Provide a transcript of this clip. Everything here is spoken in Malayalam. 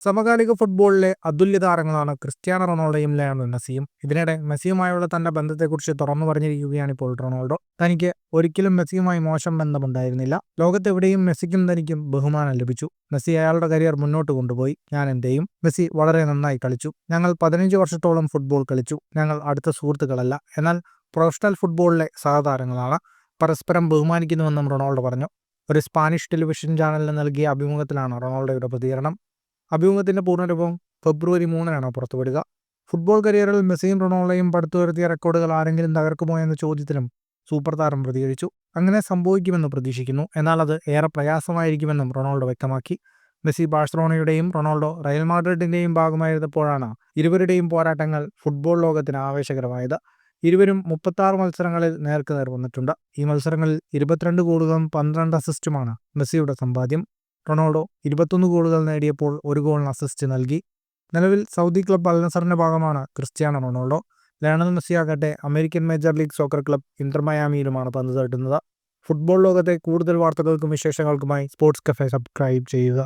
സമകാലിക ഫുട്ബോളിലെ അതുല്യ താരങ്ങളാണ് ക്രിസ്ത്യാനോ റൊണാൾഡോയും ലയണൽ മെസ്സിയും. ഇതിനിടെ മെസ്സിയുമായുള്ള തന്റെ ബന്ധത്തെക്കുറിച്ച് തുറന്നു പറഞ്ഞിരിക്കുകയാണ് ഇപ്പോൾ റൊണാൾഡോ. തനിക്ക് ഒരിക്കലും മെസ്സിയുമായി മോശം ബന്ധമുണ്ടായിരുന്നില്ല. ലോകത്തെവിടെയും മെസ്സിക്കും തനിക്കും ബഹുമാനം ലഭിച്ചു. മെസ്സി അയാളുടെ കരിയർ മുന്നോട്ട് കൊണ്ടുപോയി. ഞാൻ എന്റെയും. മെസ്സി വളരെ നന്നായി കളിച്ചു. ഞങ്ങൾ 15 വർഷത്തോളം ഫുട്ബോൾ കളിച്ചു. ഞങ്ങൾ അടുത്ത സുഹൃത്തുക്കളല്ല, എന്നാൽ പ്രൊഫഷണൽ ഫുട്ബോളിലെ സഹതാരങ്ങളാണ്. പരസ്പരം ബഹുമാനിക്കുന്നുവെന്നും റൊണാൾഡോ പറഞ്ഞു. ഒരു സ്പാനിഷ് ടെലിവിഷൻ ചാനലിന് നൽകിയ അഭിമുഖത്തിലാണ് റൊണാൾഡോയുടെ പ്രതികരണം. അഭിമുഖത്തിന്റെ പൂർണ്ണരൂപം ഫെബ്രുവരി 3-നാണ് പുറത്തുവിടുക. ഫുട്ബോൾ കരിയറിൽ മെസ്സിയും റൊണാൾഡോയും പടുത്തുയർത്തിയ റെക്കോർഡുകൾ ആരെങ്കിലും തകർക്കുമോ എന്ന ചോദ്യത്തിനും സൂപ്പർ താരം പ്രതികരിച്ചു. അങ്ങനെ സംഭവിക്കുമെന്ന് പ്രതീക്ഷിക്കുന്നു, എന്നാൽ അത് ഏറെ പ്രയാസമായിരിക്കുമെന്നും റൊണാൾഡോ വ്യക്തമാക്കി. മെസ്സി ബാഴ്സലോണയുടെയും റൊണാൾഡോ റയൽ മാഡ്രിഡിന്റെയും ഭാഗമായിരുന്നപ്പോഴാണ് ഇരുവരുടെയും പോരാട്ടങ്ങൾ ഫുട്ബോൾ ലോകത്തിന് ആവേശകരമായത്. ഇരുവരും 36 മത്സരങ്ങളിൽ നേർക്കുനേർ വന്നിട്ടുണ്ട്. ഈ മത്സരങ്ങളിൽ 22 ഗോളുകളും 12 അസിസ്റ്റുമാണ് മെസ്സിയുടെ സമ്പാദ്യം. റൊണാൾഡോ 21 ഗോളുകൾ നേടിയപ്പോൾ 1 ഗോളിന് അസിസ്റ്റ് നൽകി. നിലവിൽ സൗദി ക്ലബ് അൽ നസറിന്റെ ഭാഗമാണ് ക്രിസ്ത്യാനോ റൊണാൾഡോ. ലയണൽ മെസ്സിയാകട്ടെ American Major League Soccer club Inter മയാമിയിലുമാണ് പന്ത് തട്ടുന്നത്. ഫുട്ബോൾ ലോകത്തെ കൂടുതൽ വാർത്തകൾക്കും വിശേഷങ്ങൾക്കുമായി സ്പോർട്സ് കഫേ സബ്സ്ക്രൈബ് ചെയ്യുക.